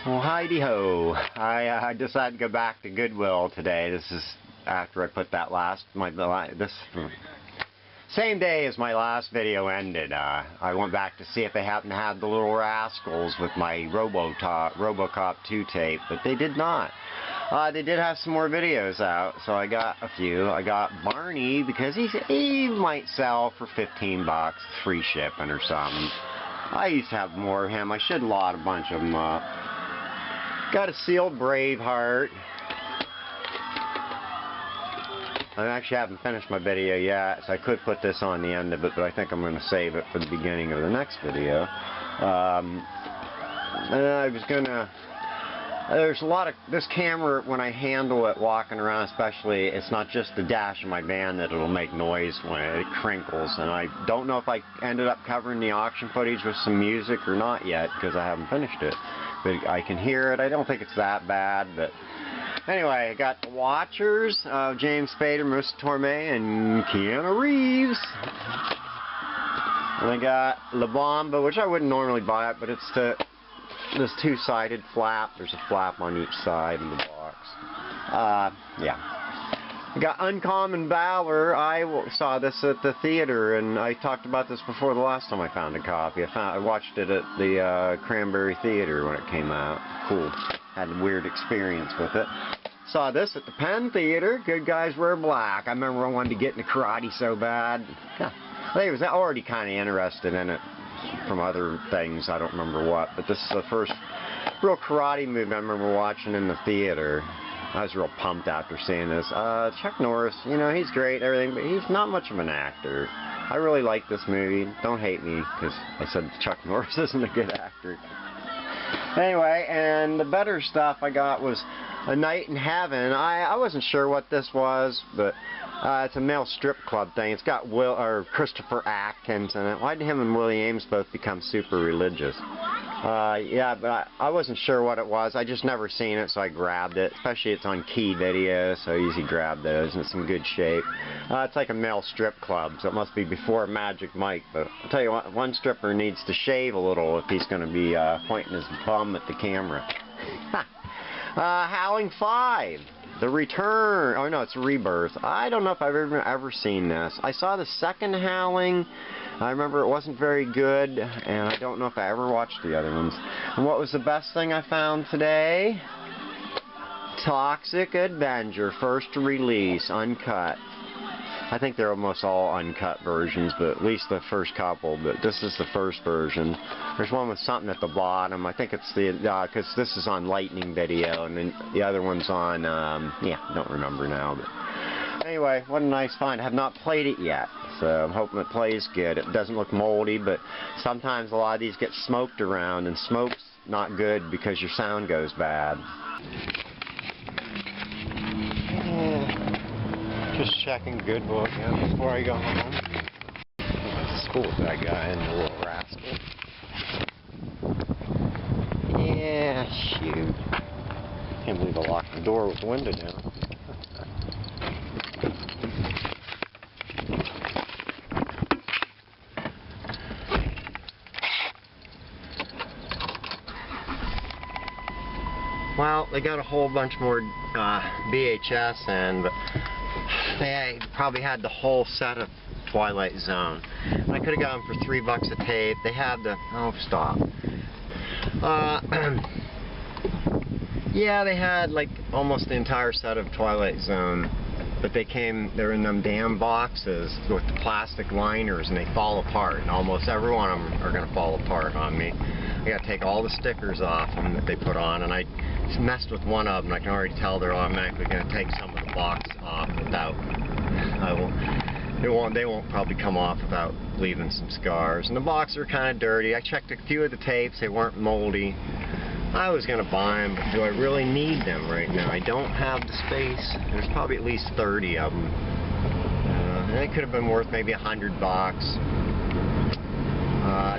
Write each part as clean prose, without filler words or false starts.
Well, Heidi-ho. I decided to go back to Goodwill today. This is after I put that same day as my last video ended. I went back to see if they happened to have the Little Rascals with my RoboCop 2 tape, but they did not. They did have some more videos out, so I got a few. I got Barney because he might sell for $15, free shipping or something. I used to have more of him. I should lot a bunch of them up. Got a sealed Braveheart. I actually haven't finished my video yet, so I could put this on the end of it, but I think I'm going to save it for the beginning of the next video. There's a lot of, this camera, when I handle it walking around especially, it's not just the dash of my van that it'll make noise when it crinkles, and I don't know if I ended up covering the auction footage with some music or not yet, because I haven't finished it. But I can hear it. I don't think it's that bad, but anyway, I got the Watchers, James Spader, Marissa Tomei, and Keanu Reeves. And I got La Bamba, which I wouldn't normally buy it, but it's this two-sided flap. There's a flap on each side of the box. Yeah. I got Uncommon Valor. I saw this at the theater, and I talked about this before the last time I found a copy. I watched it at the Cranberry Theater when it came out. Cool. Had a weird experience with it. Saw this at the Penn Theater. Good Guys Wear Black. I remember I wanted to get into karate so bad. Yeah. I think I was already kind of interested in it from other things. I don't remember what. But this is the first real karate movie I remember watching in the theater. I was real pumped after seeing this. Chuck Norris, you know, he's great and everything, but he's not much of an actor. I really like this movie. Don't hate me, because I said Chuck Norris isn't a good actor. Anyway, and the better stuff I got was A Night in Heaven. I wasn't sure what this was, but it's a male strip club thing. It's got Christopher Atkins in it. Why did him and Willie Ames both become super religious? Yeah, but I wasn't sure what it was. I just never seen it, so I grabbed it. Especially it's on Key Video, so I usually grab those, and it's in good shape. It's like a male strip club, so it must be before Magic Mike. But I'll tell you what, one stripper needs to shave a little if he's going to be pointing his bum at the camera. Howling 5. The Return. Oh no, it's Rebirth. I don't know if I've ever seen this. I saw the second Howling. I remember it wasn't very good, and I don't know if I ever watched the other ones. And what was the best thing I found today? Toxic Avenger, first release, uncut. I think they're almost all uncut versions, but at least the first couple. But this is the first version. There's one with something at the bottom. I think it's the, because this is on Lightning Video, and then the other one's on, yeah, I don't remember now. But anyway, what a nice find. I have not played it yet, so I'm hoping it plays good. It doesn't look moldy, but sometimes a lot of these get smoked around, and smoke's not good because your sound goes bad. Just checking Goodwill again before I go home. It's cool that I got in the Little Rascal. Yeah, shoot. Can't believe I locked the door with the window down. Well, they got a whole bunch more VHS in, but they probably had the whole set of Twilight Zone. And I could have got them for $3 a tape. They had the, oh stop. Yeah, they had like almost the entire set of Twilight Zone, but they're in them damn boxes with the plastic liners, and they fall apart, and almost every one of them are going to fall apart on me. I got to take all the stickers off them that they put on, and I messed with one of them. I can already tell they're automatically going to take some of the box off without, they won't probably come off without leaving some scars. And the boxes are kind of dirty. I checked a few of the tapes, they weren't moldy. I was going to buy them, but do I really need them right now? I don't have the space. There's probably at least 30 of them. They could have been worth maybe $100.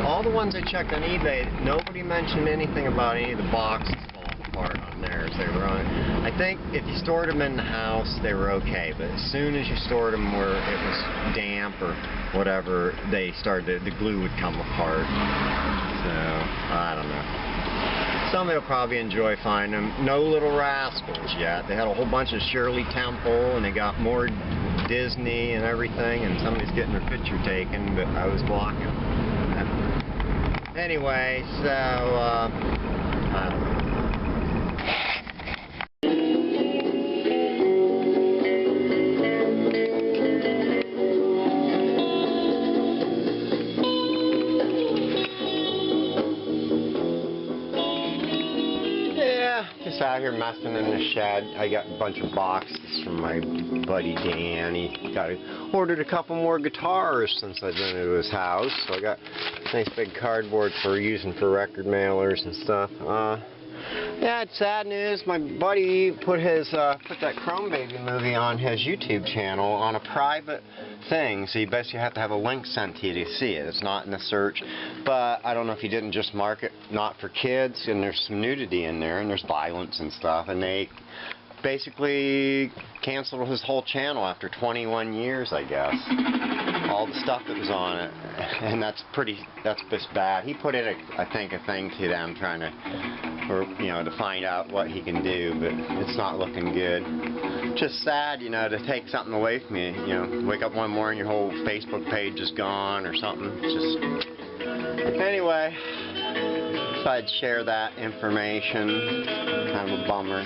All the ones I checked on eBay, nobody mentioned anything about any of the boxes falling apart on theirs. They were on. I think if you stored them in the house, they were okay, but as soon as you stored them where it was damp or whatever, the glue would come apart. So, I don't know. Somebody will probably enjoy finding them. No Little Rascals yet. They had a whole bunch of Shirley Temple, and they got more Disney and everything, and somebody's getting their picture taken, but I was blocking. Anyway, so, I don't know. Just out here messing in the shed. I got a bunch of boxes from my buddy Dan. He ordered a couple more guitars since I've been to his house. So I got a nice big cardboard for using for record mailers and stuff. Yeah, it's sad news. My buddy put that Chrome Baby movie on his YouTube channel on a private thing, so you basically have to have a link sent to you to see it. It's not in the search, but I don't know if he didn't just mark it not for kids, and there's some nudity in there, and there's violence and stuff, and they basically canceled his whole channel after 21 years, I guess. All the stuff that was on it, and that's just bad. He put in, I think, a thing to them trying to, to find out what he can do, but it's not looking good. Just sad, to take something away from you. Wake up one morning, your whole Facebook page is gone or something. Anyway, so I'd share that information. Kind of a bummer.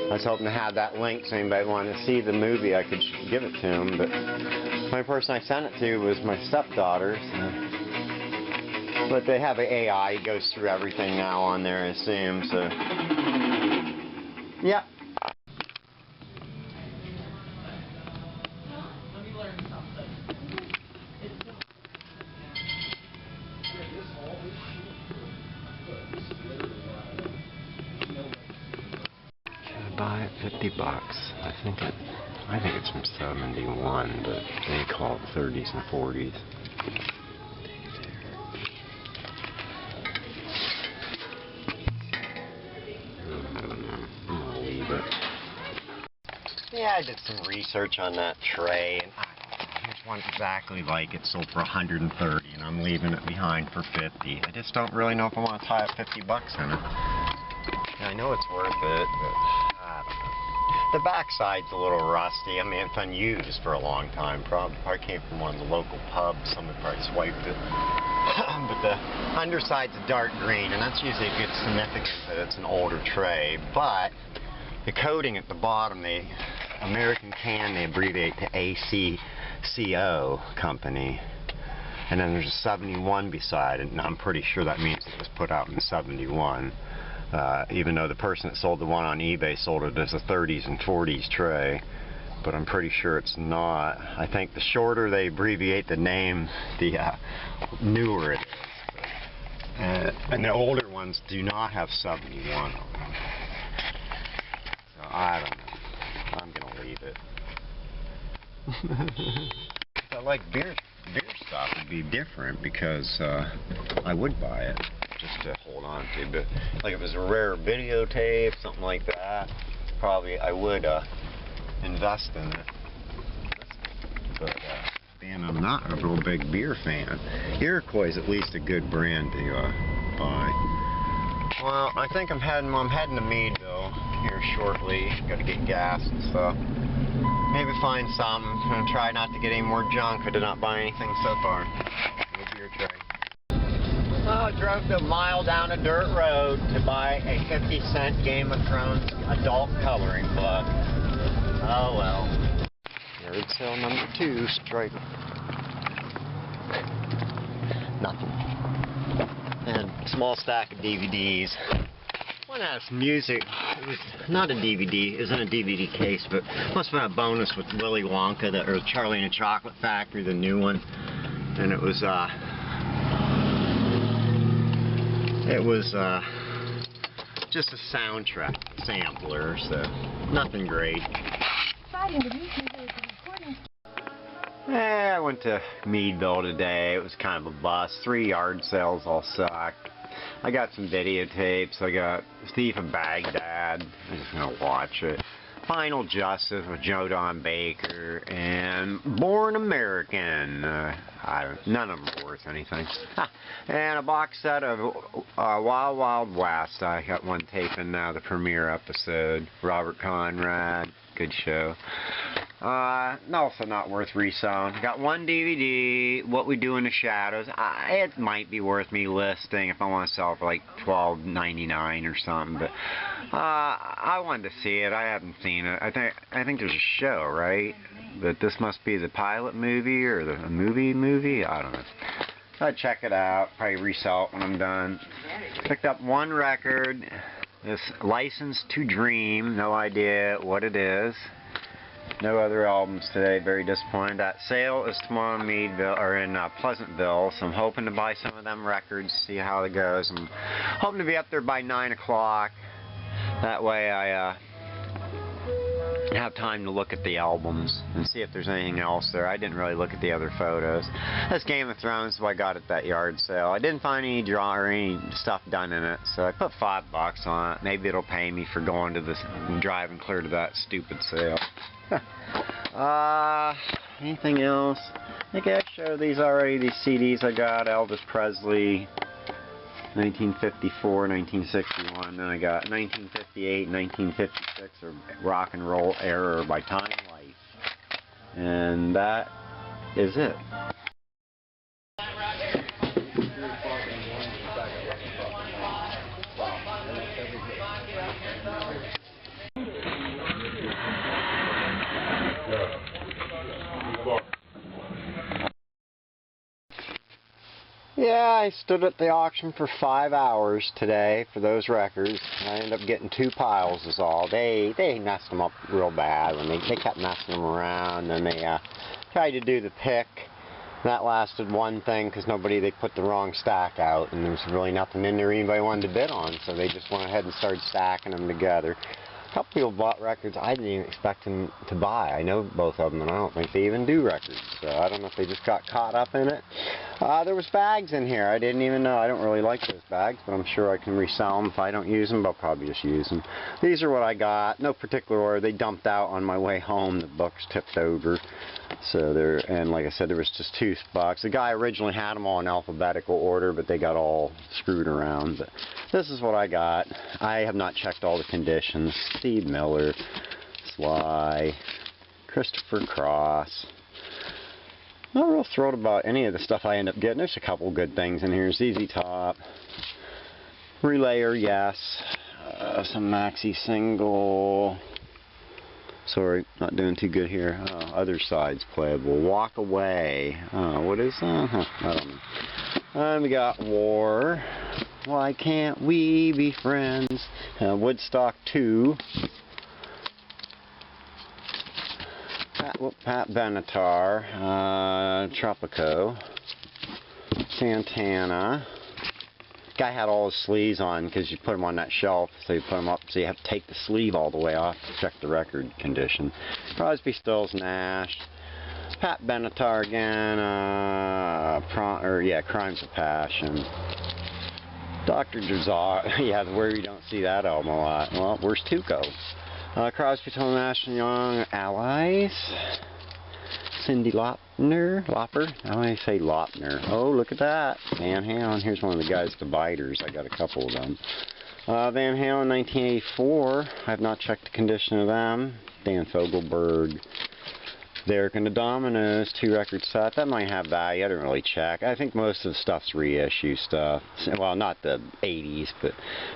I was hoping to have that link so anybody wanted to see the movie, I could give it to them, but the only person I sent it to was my stepdaughter. So. But they have an AI, it goes through everything now on there, I assume, so. Yep. Buy it $50. I think it's from 71, but they call it 30s and 40s. I don't know. I'm gonna leave it. Yeah, I did some research on that tray, and here's one exactly like it, sold for 130, and I'm leaving it behind for 50. I just don't really know if I want to tie up $50 in it. I know it's worth it, but I don't know. The backside's a little rusty. I mean, it's unused for a long time. Probably came from one of the local pubs. Somebody probably swiped it. But the underside's a dark green, and that's usually a good significance that it's an older tray. But the coating at the bottom, American Can, they abbreviate to ACCO company. And then there's a 71 beside it, and I'm pretty sure that means it was put out in 71. Even though the person that sold the one on eBay sold it as a 30s and 40s tray, but I'm pretty sure it's not. I think the shorter they abbreviate the name, the newer it is. And the older ones do not have 71 on them. So I don't know. I'm going to leave it. I like beer stuff. It'd be different because I would buy it just to hold on to, but like if it was a rare videotape, something like that, probably I would invest in it. But being I'm not a real big beer fan, Iroquois is at least a good brand to buy. Well, I think I'm heading to Meadville here shortly. Got to get gas and stuff. Maybe find some and try not to get any more junk. I did not buy anything so far. No beer tray. Oh, I drove a mile down a dirt road to buy a 50-cent Game of Thrones adult coloring book. Oh well. Yard sale number 2, straight. Nothing. And a small stack of DVDs. One has music. It was not a DVD. It was in a DVD case, but must have been a bonus with Willy Wonka, or Charlie and the Chocolate Factory, the new one. And it was just a soundtrack sampler, so nothing great. I went to Meadville today. It was kind of a bust. 3 yard sales all sucked. I got some videotapes. I got Thief of Baghdad. I'm just going to watch it. Final Justice with Joe Don Baker. And Born American. none of them are worth anything. And a box set of Wild Wild West. I got one tape in now, the premiere episode. Robert Conrad, good show. Also not worth reselling. Got one DVD, What We Do in the Shadows. It might be worth me listing if I want to sell it for like $12.99 or something, but I wanted to see it. I haven't seen it. I think there's a show, right? But this must be the pilot movie or the movie. I don't know. I'd check it out. Probably resell it when I'm done. Picked up one record. This License to Dream. No idea what it is. No other albums today. Very disappointed. That sale is tomorrow in Meadville, or in Pleasantville, so I'm hoping to buy some of them records, see how it goes. I'm hoping to be up there by 9 o'clock. That way I have time to look at the albums and see if there's anything else there. I didn't really look at the other photos. That's Game of Thrones, so I got at that yard sale. I didn't find any draw or any stuff done in it, so I put $5 on it. Maybe it'll pay me for going to this, driving clear to that stupid sale. Anything else? I think I showed these already, these CDs I got. Elvis Presley, 1954, 1961. Then I got 1958, 1956, or Rock and Roll Era by Time Life. And that is it. Yeah, I stood at the auction for 5 hours today for those records. I ended up getting 2 piles is all. They messed them up real bad when they kept messing them around, and they tried to do the pick. That lasted one thing because they put the wrong stack out, and there was really nothing in there anybody wanted to bid on, so they just went ahead and started stacking them together. A couple people bought records I didn't even expect them to buy. I know both of them, and I don't think they even do records, so I don't know if they just got caught up in it. There was bags in here. I didn't even know. I don't really like those bags, but I'm sure I can resell them. If I don't use them, I'll probably just use them. These are what I got. No particular order. They dumped out on my way home. The books tipped over. So there, and like I said, there was just 2 spots. The guy originally had them all in alphabetical order, but they got all screwed around. But this is what I got. I have not checked all the conditions. Steve Miller, Sly, Christopher Cross. Not real thrilled about any of the stuff I end up getting. There's a couple good things in here. ZZ Top, Relayer, yes. Some Maxi Single. Sorry, not doing too good here. Other sides playable. Walk Away. What is that? I don't know. And we got War. Why Can't We Be Friends? Woodstock 2. Pat Benatar. Tropico. Santana. Guy had all his sleeves on because you put them on that shelf, so you put them up, so you have to take the sleeve all the way off to check the record condition. Crosby, Stills, Nash, Pat Benatar again, Crimes of Passion, Dr. Drizar, yeah, where you don't see that album a lot. Well, where's Tuco? Crosby, Stills, Nash and Young, Allies. Cyndi Lauper. How do I say Laupner? Oh, look at that. Van Halen. Here's one of the guys, the Biters. I got a couple of them. Van Halen, 1984. I have not checked the condition of them. Dan Fogelberg. Derek and the Dominoes, 2 record set. That might have value. I didn't really check. I think most of the stuff's reissue stuff. Well, not the 80s, but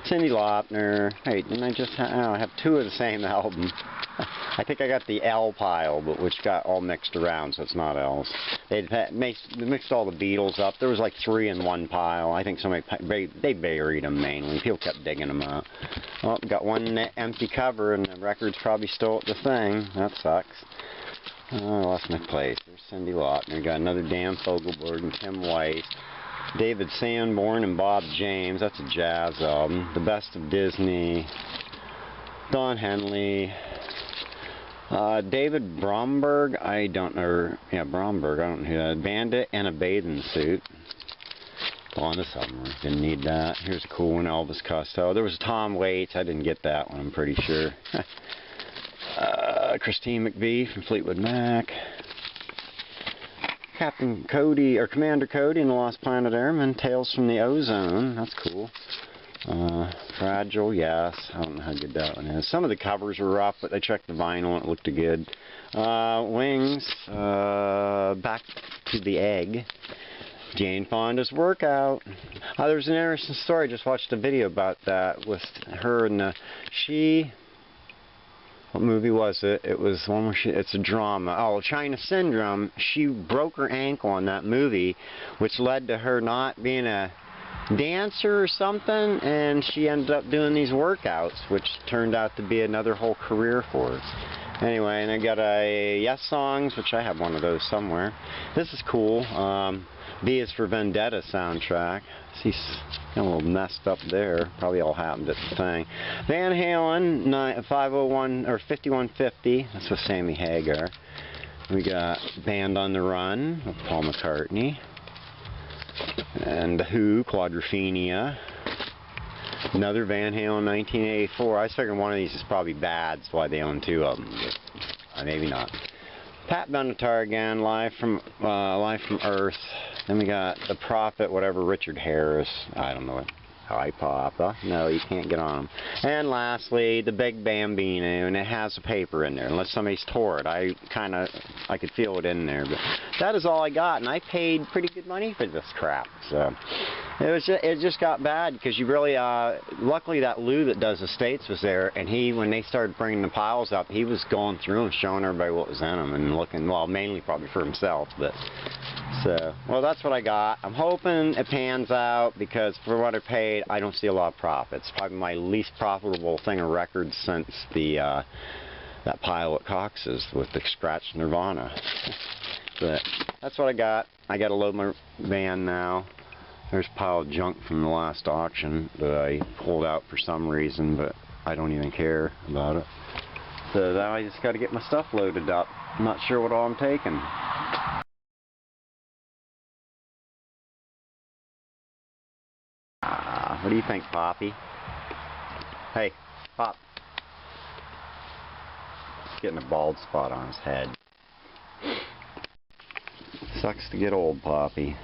Cyndi Lauper. Hey, didn't I just I have 2 of the same album. I think I got the L pile, but which got all mixed around, so it's not L's. They mixed all the Beatles up. There was like 3 in one pile. I think they buried them mainly. People kept digging them up. Well, got one empty cover, and the record's probably still at the thing. That sucks. Oh, I lost my place. There's Cyndi Lauper. Got another Dan Fogelberg and Tim Weiss. David Sanborn and Bob James. That's a jazz album. The Best of Disney. Don Henley. David Bromberg. I don't know. Yeah, Bromberg. I don't know who that is. Bandit and a Bathing Suit. On the summer. Didn't need that. Here's a cool one. Elvis Costello. There was Tom Waits. I didn't get that one, I'm pretty sure. Christine McVie from Fleetwood Mac. Captain Cody, or Commander Cody and the Lost Planet Airmen, Tales from the Ozone. That's cool. Fragile, yes. I don't know how good that one is. Some of the covers were rough, but they checked the vinyl and it looked good. Wings, Back to the Egg. Jane Fonda's Workout. There's an interesting story. I just watched a video about that with her and what movie was it? It was one where it's a drama. Oh, China Syndrome. She broke her ankle on that movie, which led to her not being a dancer or something, and she ended up doing these workouts, which turned out to be another whole career for her. Anyway, and I got a Yes Songs, which I have one of those somewhere. This is cool. V is for Vendetta soundtrack. He's got a little messed up there. Probably all happened at the thing. Van Halen 501 or 5150. That's with Sammy Hagar. We got Band on the Run with Paul McCartney. And The Who, Quadrophenia. Another Van Halen 1984. I was figuring one of these is probably bad, that's why they own two of them. But maybe not. Pat Benatar again, Live from Earth. Then we got The Prophet, whatever, Richard Harris. I don't know what. Hi, Papa. No, you can't get on them. And lastly, The Big Bambino, and it has a paper in there, unless somebody's tore it. I could feel it in there, but that is all I got, and I paid pretty good money for this crap. So it just got bad because you really, luckily that Lou that does the States was there, and when they started bringing the piles up, he was going through and showing everybody what was in them and looking, well, mainly probably for himself, but. So, well, that's what I got. I'm hoping it pans out because for what I paid, I don't see a lot of profit. It's probably my least profitable thing of records since that pile at Cox's with the scratched Nirvana. But that's what I got. I got to load my van now. There's a pile of junk from the last auction that I pulled out for some reason, but I don't even care about it. So now I just got to get my stuff loaded up. I'm not sure what all I'm taking. What do you think, Poppy? Hey, Pop. He's getting a bald spot on his head. Sucks to get old, Poppy.